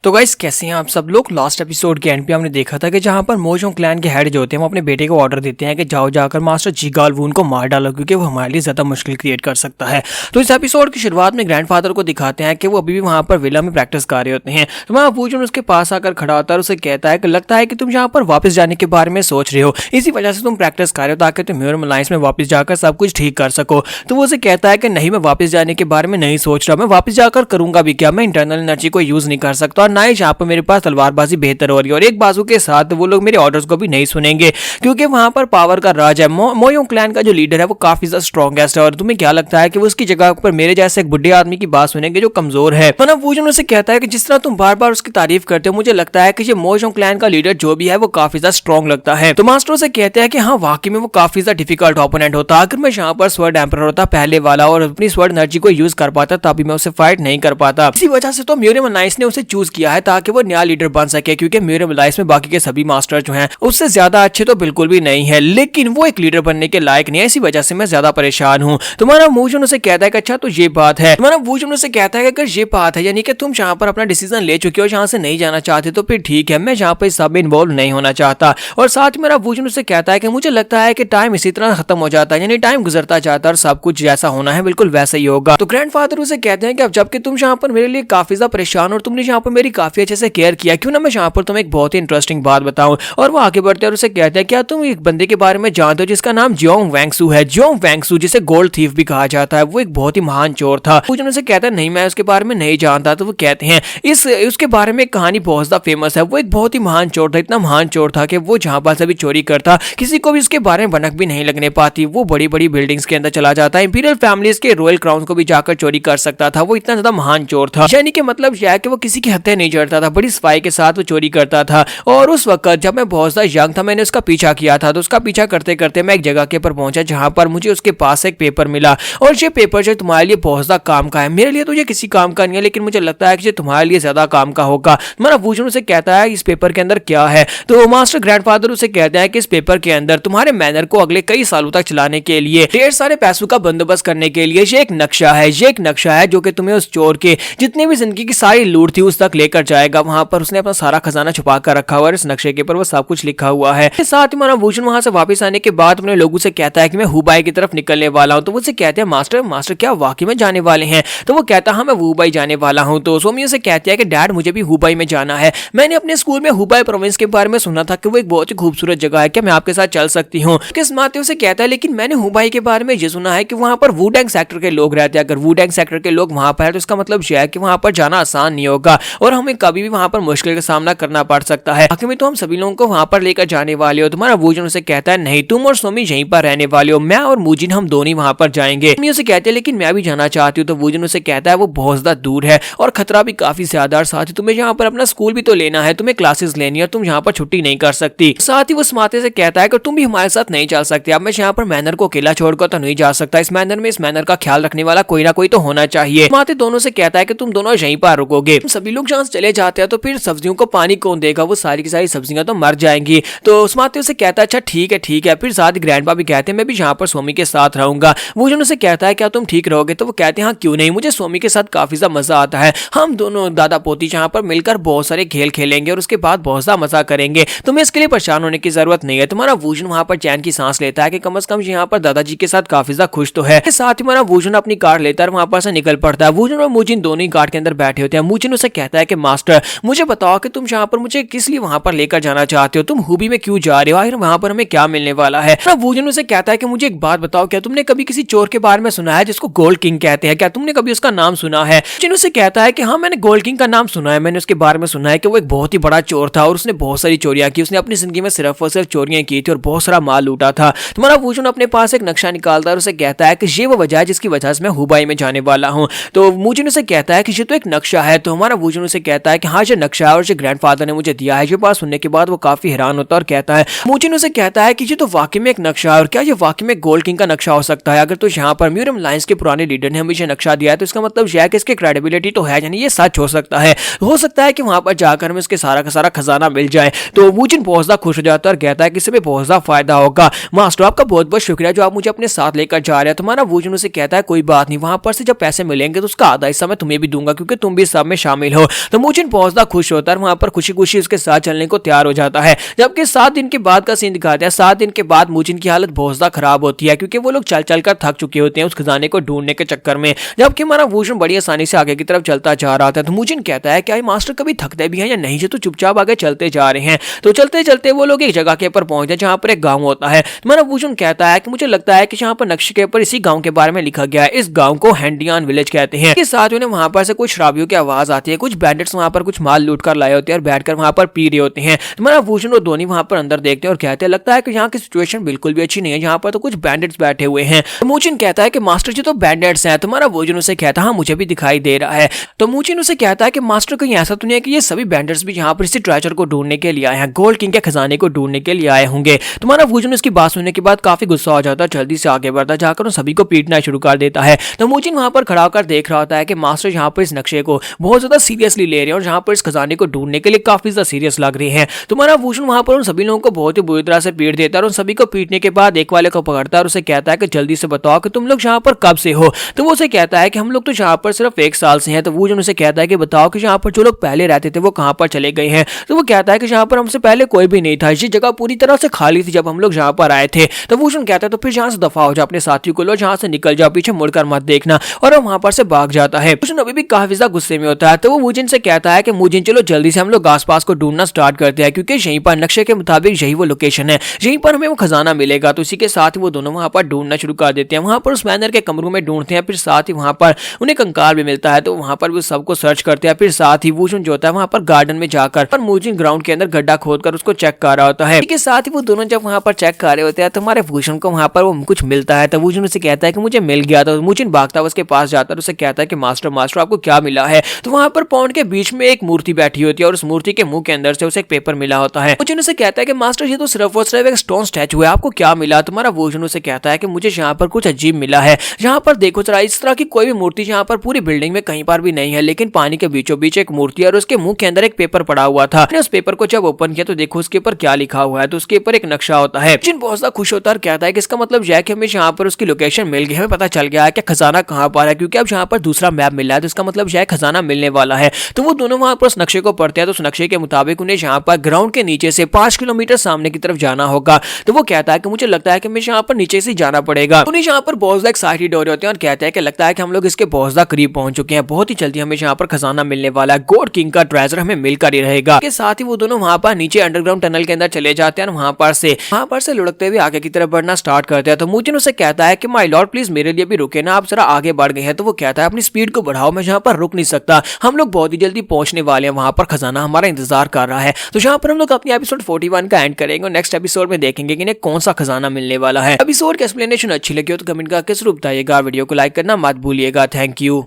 तो गाइस कैसे हैं आप सब लोग। लास्ट एपिसोड के एंड पे हमने देखा था कि जहां पर मोजोंग क्लैन के हेड जो होते हैं वो अपने बेटे को ऑर्डर देते हैं कि जाओ जाकर मास्टर जीगाल वून को मार डालो क्योंकि वो हमारे लिए ज्यादा मुश्किल क्रिएट कर सकता है। तो इस एपिसोड की शुरुआत में ग्रैंडफादर को दिखाते हैं कि वो अभी भी वहां पर विला में प्रैक्टिस कर रहे होते हैं। तो वहां वूजन उसके पास आकर खड़ा होता है और उसे कहता है कि लगता है कि तुम यहाँ पर वापस जाने के बारे में सोच रहे हो, इसी वजह से तुम प्रैक्टिस कर रहे हो ताकि तुम म्यूरम अलायंस में वापस जाकर सब कुछ ठीक कर सको। तो वो उसे कहता है कि नहीं, मैं वापस जाने के बारे में नहीं सोच रहा, मैं वापस जाकर करूंगा भी क्या, मैं इंटरनल एनर्जी को यूज नहीं कर सकता और ना ही जहाँ पर मेरे पास तलवारबाजी बेहतर हो रही है। और एक बाजू के साथ वो लोग मेरे ऑर्डर्स को भी नहीं सुनेंगे क्योंकि वहां पर पावर का राज है। मोयोंग क्लैन का जो लीडर है वो काफी ज्यादा स्ट्रॉन्गेस्ट है और तुम्हें क्या लगता है कि वो उसकी जगह पर मेरे जैसे एक बुढ़े आदमी की बात सुनेंगे जो कमजोर है। तो ना वूजन उसे कहता है कि जिस तरह तुम बार बार उसकी तारीफ करते हो, मुझे लगता है कि ये मोयोंग क्लैन का लीडर जो भी है वो काफी ज्यादा स्ट्रॉन्ग लगता है। तो मास्टर से कहते हैं कि हाँ वाकई में वो काफी ज्यादा डिफिकल्ट ओपोनेंट होता। अगर मैं यहाँ पर स्वर्ड एम्परर होता पहले वाला और अपनी स्वर्ड एनर्जी को यूज कर पाता तभी मैं उसे फाइट नहीं कर पाता। इसी वजह से तो म्यूरम अलायंस ने उसे चूज किया है ताकि वो नया लीडर बन सके, क्योंकि म्यूरम अलायंस में बाकी के सभी मास्टर जो हैं उससे ज्यादा अच्छे तो बिल्कुल भी नहीं है, लेकिन वो एक लीडर बनने के लायक नहीं है। इसी वजह से मैं ज्यादा परेशान हूँ। तुम्हारा वूजन उसे कहता है कि अच्छा तो ये बात है। तुम्हारा वूजन उसे कहता है कि अगर ये बात है यानी कि तुम जहाँ पर अपना डिसीजन ले चुके हो, यहाँ से नहीं जाना चाहते, तो फिर ठीक है, मैं यहाँ पर इस सब में इन्वॉल्व नहीं होना चाहता। और साथ में मेरा वूजन उसे कहता है कि मुझे लगता है कि टाइम इसी तरह खत्म हो जाता है, यानी टाइम गुजरता जाता है और सब कुछ जैसा होना है बिल्कुल वैसा ही होगा। तो ग्रैंडफादर उसे कहते हैं कि अब जबकि तुम यहाँ पर मेरे लिए काफी ज्यादा परेशान और तुमने यहाँ पर मेरी काफी अच्छे से केयर किया, क्यों ना मैं यहाँ पर तुम्हें एक बहुत ही इंटरेस्टिंग बात बताऊं। और वो आगे बढ़ते हैं और उसे कहते हैं क्या तुम एक बंदे के बारे में जानते हो जिसका नाम जियोंग वैंगसू है। जियोंग वैंगसू जिसे गोल्ड थीफ भी कहा जाता है, वो एक बहुत ही महान चोर था। वूजन उसे कहता है नहीं, मैं उसके बारे में नहीं जानता। तो वो कहते हैं उसके बारे में कहानी बहुत ज्यादा फेमस है। वो एक बहुत ही महान चोर था, इतना महान चोर था कि वो जहां पर सभी चोरी करता किसी को भी उसके बारे में भनक भी नहीं लगने पाती। वो बड़ी बड़ी बिल्डिंग्स के अंदर चला जाता, इंपीरियल फैमिलीज के रॉयल क्राउन को भी जाकर चोरी कर सकता था। वो इतना ज्यादा महान चोर था, यानी कि मतलब यह है कि वो किसी की हत्या नहीं करता था, बड़ी सफाई के साथ वो चोरी करता था। और उस वक्त जब मैं बहुत ज्यादा यंग था मैंने उसका पीछा किया था। तो उसका पीछा करते करते मैं एक जगह के पर पहुंचा जहां पर मुझे उसके पास एक पेपर मिला और ये पेपर जो तुम्हारे लिए बहुत ज्यादा काम का है। मेरे लिए तो ये किसी काम का नहीं है, लेकिन मुझे लगता है कि ये तुम्हारे लिए ज्यादा काम का होगा। तुम्हारा वूजन उसे कहता है इस पेपर के अंदर क्या है। तो मास्टर ग्रैंडफादर उसे कहते हैं कि इस पेपर के अंदर तुम्हारे मैनर को अगले कई सालों तक चलाने के लिए, ढेर सारे पैसों का बंदोबस्त करने के लिए ये एक नक्शा है। ये एक नक्शा है जो कि तुम्हें उस चोर के जितनी भी जिंदगी की सारी लूट थी उस तक लेकर जाएगा। वहां पर उसने अपना सारा खजाना छुपा कर रखा हुआ है, इस नक्शे के ऊपर वो सब कुछ लिखा हुआ है। साथ ही हमारा वूजन वहां से वापस आने के बाद अपने लोगों से कहता है कि मैं हुबाई की तरफ निकलने वाला हूं। तो वो उसे कहते हैं मास्टर क्या वाकई में जाने वाले हैं। तो वो कहता है हाँ मैं हुबाई जाने वाला हूं। तो सोमी उसे कहती है कि डैड मुझे भी हुबाई में जाना है, मैंने अपने स्कूल में हुबाई प्रोविंस के बारे में सुना था कि वो एक बहुत ही खूबसूरत जगह है, क्या मैं आपके साथ चल सकती हूँ। किस माते उसे कहता है लेकिन मैंने हुबाई के बारे में ये सुना है कि वहां पर वुडेंग सेक्टर के लोग रहते हैं। अगर वुडेंग सेक्टर के लोग वहां पर है तो इसका मतलब यह है कि वहां पर जाना आसान नहीं होगा और हमें कभी भी वहां पर मुश्किल का सामना करना पड़ सकता है। आखिर में तो हम सभी लोगों को वहां पर लेकर जाने वाले हो। तुम्हारा वूजन उसे कहता है नहीं, तुम और सोमी यहीं पर रहने वाले हो, मैं और मूजिन हम दोनों ही वहां पर जाएंगे। सोमी उसे कहते हैं लेकिन मैं भी जाना चाहती हूँ। तो वूजन उसे कहता है वो बहुत ज्यादा दूर है और खतरा भी काफी ज्यादा, और साथ ही तुम्हें यहाँ पर अपना स्कूल भी तो लेना है, तुम्हें क्लासेस लेनी है, तुम यहाँ पर छुट्टी नहीं कर सकती। साथ ही वो स्माते से कहता है कि तुम भी हमारे साथ नहीं चल सकते। अब मैं यहाँ पर मैनर को अकेला छोड़कर तो नहीं जा सकता, इस मैनर का ख्याल रखने वाला कोई ना कोई तो होना चाहिए। स्माते दोनों से कहता है कि तुम दोनों यहीं पर रुकोगे। सभी लोग जहाँ चले जाते हैं तो फिर सब्जियों को पानी कौन देगा, वो सारी की सारी सब्जियां तो मर जाएंगी। तो स्माते उसे कहता है अच्छा ठीक है। फिर साथ ही ग्रैंडपा भी कहते हैं मैं भी यहाँ पर सोमी के साथ रहूंगा। वूजन उसे कहता है क्या तुम ठीक रहोगे। तो वो कहते हैं हाँ क्यों नहीं, मुझे सोमी के साथ काफी ज्यादा मजा आता है, हम दोनों दादा पोती यहाँ पर मिलकर बहुत सारे खेल खेलेंगे और उसके बाद बहुत ज्यादा मजा करेंगे, तुम्हें इसके लिए परेशान होने की जरूरत नहीं है। तुम्हारा वूजन वहां पर चैन की सांस लेता है कि कम से कम यहाँ पर दादाजी के साथ काफी ज्यादा खुश तो है। साथ ही हमारा वूजन अपनी कार लेता है वहां पर से निकल पड़ता है। वूजन और मूजिन दोनों ही कार के अंदर बैठे होते हैं। मूजिन उसे कहता है कि मास्टर मुझे बताओ कि तुम यहाँ पर मुझे किस लिए वहां पर लेकर जाना चाहते हो, तुम हुबी में क्यों जा रहे हो, आखिर वहां पर हमें क्या मिलने वाला है। वूजन उसे कहता है कि मुझे एक बात बताओ, क्या तुमने कभी किसी चोर के बारे में सुना है जिसको गोल्ड किंग कहते हैं, क्या तुमने कभी उसका नाम सुना है। मूजिन उसे कहता है कि हाँ मैंने गोल्ड किंग का नाम सुना है, मैंने उसके बारे में सुना है कि वो एक बहुत ही बड़ा चोर था और उसने बहुत सारी चोरियां की, उसने अपनी जिंदगी में सिर्फ और सिर्फ चोरियां की थी और बहुत सारा माल लूटा था। तुम्हारा वूजन अपने पास एक नक्शा निकालता है और उसे कहता है कि ये वो वजह है जिसकी वजह से मैं हुबाई में जाने वाला हूँ। तो मूजिन उसे कहता है कि ये तो एक नक्शा है। तो हमारा वूजन उसे कहता है कि हाँ ये नक्शा है और ये ग्रैंडफादर ने मुझे दिया है। ये बात सुनने के बाद वो काफी हैरान होता है और कहता है, मूजिन उसे कहता है कि ये तो वाकई में एक नक्शा है और क्या ये वाकई में गोल्ड किंग का नक्शा हो सकता है। अगर तो यहाँ पर म्यूरम अलायंस के पुराने लीडर ने हमें ये नक्शा दिया है तो इसका मतलब यह है कि इसकी क्रेडिबिलिटी तो है, यानी ये सच हो सकता है कि वहां पर जाकर हमें इसके सारा का सारा खजाना मिल जाए। तो मूजिन बहुत ज्यादा खुश हो जाता है और कहता है कि इससे बहुत ज्यादा फायदा होगा। मास्टर आपका बहुत बहुत शुक्रिया जो आप मुझे अपने साथ लेकर जा रहे हैं। तुम्हारा वूजन उसे कहता है कोई बात नहीं, वहां पर से जब पैसे मिलेंगे तो उसका आधा हिस्सा मैं तुम्हें भी दूंगा क्योंकि तुम भी सब में शामिल हो। तो मूजिन पहुंचता खुश होता है, वहां पर खुशी खुशी उसके साथ चलने को तैयार हो जाता है। जबकि 7 दिन के बाद का सीन दिखाते हैं। 7 दिन के बाद मूजिन की हालत बहुत ज्यादा खराब होती है क्योंकि वो लोग चल चल कर थक चुके होते हैं उस खजाने को ढूंढने के चक्कर में। जबकि हमारा वूशन बड़ी आसानी से आगे की तरफ चलता जा रहा था। तो मूजिन कहता है क्या मास्टर कभी थकते भी हैं या नहीं, तो चुपचाप आगे चलते जा रहे हैं। तो चलते चलते वो लोग एक जगह के ऊपर पहुंचते हैं जहां पर एक गांव होता है। हमारा वूशन कहता है कि मुझे लगता है कि जहां पर नक्शे के ऊपर इसी गांव के बारे में लिखा गया है। इस गांव को हैंडियान विलेज कहते हैं। इसके साथ उन्हें वहां पर से कुछ शराबियों की आवाज आती है। कुछ बैंडिट्स वहां पर कुछ माल लूट कर लाए होते हैं और बैठकर वहां पर पी रहे होते हैं। हमारा वूशन और धोनी वहां पर अंदर देखते हैं और कहते हैं लगता है कि यहाँ की सिचुएशन बिल्कुल भी अच्छी नहीं है, यहाँ पर तो कुछ बैंडिट्स बैठे हुए हैं। तो मूजिन कहता है कि मास्टर जी तो बैंडिट्स हैं। तुम्हारा वूशन उसे कहता है हाँ मुझे भी दिखाई दे रहा है। तो मूजिन उसे कहता है कि मास्टर कहीं ऐसा तो नहीं है कि ये सभी बैंडिट्स भी यहाँ पर इसी ट्रेजर को ढूंढने के लिए आए हैं, गोल्ड किंग के खजाने को ढूंढने के लिए आए होंगे। तुम्हारा वूशन इसकी बात सुनने के बाद काफी गुस्सा हो जाता है, जल्दी से आगे बढ़ता जाकर उन सभी को पीटना शुरू कर देता है। तो मूजिन वहां पर खड़ा होकर देख रहा होता है कि मास्टर यहाँ पर इस नक्शे को बहुत ज्यादा सीरियसली ले रहे हैं और यहाँ पर इस खजाने को ढूंढने के लिए काफी ज्यादा सीरियस लग रहे हैं। तुम्हारा वूशन वहां पर उन सभी लोगों को बहुत ही बुरी तरह से पीट देता है और उन सभी को पीटने के बाद एक वाले को पकड़ता है और उसे कहता है कि जल्दी से बताओ कि तुम लोग यहाँ पर कब से हो। तो वो उसे कहता है कि हम लोग तो यहाँ पर सिर्फ 1 साल से हैं। तो वूशन उसे कहता है कि बताओ कि यहाँ पर जो लोग पहले रहते थे वो कहाँ पर चले गए हैं। तो वो कहता है कि यहाँ पर हमसे पहले कोई भी नहीं था, ये जगह पूरी तरह से खाली थी जब हम लोग यहाँ पर आए थे। तो वूशन कहता है तो फिर यहाँ से दफा हो जाओ, अपने साथियों को लो, जहाँ से निकल जाओ, पीछे मुड़कर मत देखना। और वहां पर से भाग जाता है। वूशन अभी भी काफी ज्यादा गुस्से में होता है। तो वो मूजिन से कहता है कि मूजिन चलो जल्दी से हम लोग आसपास को ढूंढना स्टार्ट करते हैं क्योंकि यहीं पर नक्शे के मुताबिक यही वो लोकेशन है, यहीं पर हमें वो खजाना मिलेगा। तो इसी के साथ ही वो दोनों वहां पर ढूंढना शुरू कर देते हैं। वहां पर उस मैनर के कमरों में ढूंढते हैं, फिर साथ ही वहां पर उन्हें कंकाल भी मिलता है। तो वहां पर भी सबको सर्च करते हैं। फिर साथ ही वूशन जो होता है वहां पर गार्डन में जाकर पर मूजिन ग्राउंड के अंदर गड्ढा खोदकर उसको चेक कर रहा होता है। इसके साथ ही वो दोनों जब वहां पर चेक कर रहे होते हैं तो हमारे वूशन को वहां पर वो कुछ मिलता है। तो वूशन उसे कहता है कि मुझे मिल गया। तो मूजिन भागता है उसके पास जाता है, उसे कहता है कि मास्टर मास्टर आपको क्या मिला है। तो वहां पर पॉन्ड के बीच में एक मूर्ति बैठी होती है और उस मूर्ति के मुंह के अंदर से उसे एक पेपर मिला होता है। मूजिन उसे कहता है कि मास्टर ये तो सिर्फ और सिर्फ एक स्टोन स्टैचू है, आपको क्या मिला। तुम्हारा वूशन उसे कहता है कि मुझे यहाँ पर कुछ अजीब मिला है। यहाँ पर देखो जरा, इस तरह की कोई भी मूर्ति यहाँ पर पूरी बिल्डिंग में कहीं पर भी नहीं है, लेकिन पानी के बीचों बीच एक मूर्ति है और उसके मुंह के अंदर एक पेपर पड़ा हुआ था। उस पेपर को जब ओपन किया तो देखो उसके ऊपर क्या लिखा हुआ है। तो उसके ऊपर एक नक्शा होता है। मूजिन बहुत ज्यादा खुश होता है और कहता है कि इसका मतलब यह है कि हमें यहाँ पर उसकी लोकेशन मिल गई, हमें पता चल गया है कि खजाना कहाँ पर है, क्योंकि अब यहाँ पर दूसरा मैप मिला है। तो इसका मतलब यह खजाना मिलने वाला है। तो वो दोनों वहां पर उस नक्शे को पढ़ते हैं। तो उस नक्शे के मुताबिक उन्हें यहाँ पर ग्राउंड के नीचे से 5 किलोमीटर सामने की तरफ जाना होगा। तो वो कहता है कि मुझे लगता है कि मुझे यहाँ पर नीचे से जाना पड़ेगा। उन्हें यहाँ पर बहुत ज्यादा एक्साइटेड हो रहे होते हैं और कहते हैं कि लगता है कि हम लोग इसके बहुत ज्यादा करीब पहुंच चुके हैं, बहुत ही जल्दी हमें यहाँ पर खजाना मिलने वाला है, गोल्ड किंग का ट्रेजर हमें मिलकर ही रहेगा। के साथ ही वो दोनों वहां पर नीचे अंडरग्राउंड टनल के अंदर चले जाते हैं और वहां पर से लुढ़कते हुए आगे की तरफ बढ़ना स्टार्ट करते हैं। तो मूजिन उसे कहता है कि माय लॉर्ड प्लीज मेरे लिए भी रुके ना, आप जरा आगे बढ़ गए हैं। तो वो कहता है अपनी स्पीड को बढ़ाओ, मैं यहाँ पर रुक नहीं सकता, हम लोग बहुत ही जल्दी पहुंचने वाले हैं, वहां पर खजाना हमारा इंतजार कर रहा है। तो यहाँ पर हम लोग अपनी एपिसोड 41 का एंड करेंगे और नेक्स्ट एपिसोड में देखेंगे कि इन्हें कौन सा खजाना मिलने वाला है। एपिसोड की एक्सप्लेनेशन अच्छी लगी हो तो कमेंट करके जरूर बताइएगा। वीडियो को लाइक करना मत भूलिएगा। Thank you.